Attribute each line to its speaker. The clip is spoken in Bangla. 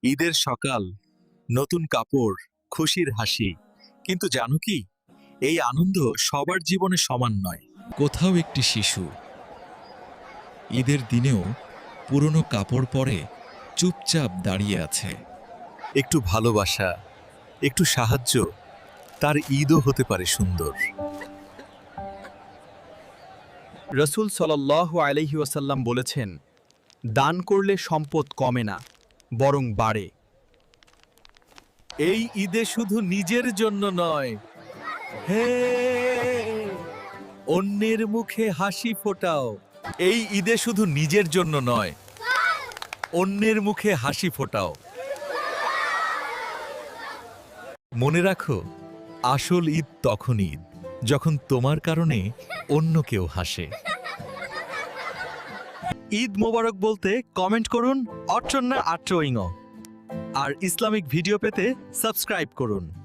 Speaker 1: ঈদের সকাল, নতুন কাপড়, খুশির হাসি। কিন্তু জানো কি, এই আনন্দ সবার জীবনে সমান নয়।
Speaker 2: কোথাও একটি শিশু ঈদের দিনেও পুরনো কাপড় পরে চুপচাপ দাঁড়িয়ে আছে।
Speaker 1: একটু ভালোবাসা, একটু সাহায্য, তার ঈদও হতে পারে সুন্দর।
Speaker 3: রসুল সাল্লাল্লাহু আলাইহি ওয়াসাল্লাম বলেছেন, দান করলে সম্পদ কমে না, বরং বাড়ে।
Speaker 1: এই ঈদে শুধু নিজের জন্য নয়, হে, অন্যের মুখে হাসি ফোটাও। এই ঈদে শুধু নিজের জন্য নয়, অন্যের মুখে হাসি ফোটাও। মনে রাখো, আসল ঈদ তখন ঈদ যখন তোমার কারণে অন্য কেউ হাসে। ঈদ মোবারক বলতে কমেন্ট করুন অট্টন্না আট্রোইং। আর ইসলামিক ভিডিও পেতে সাবস্ক্রাইব করুন।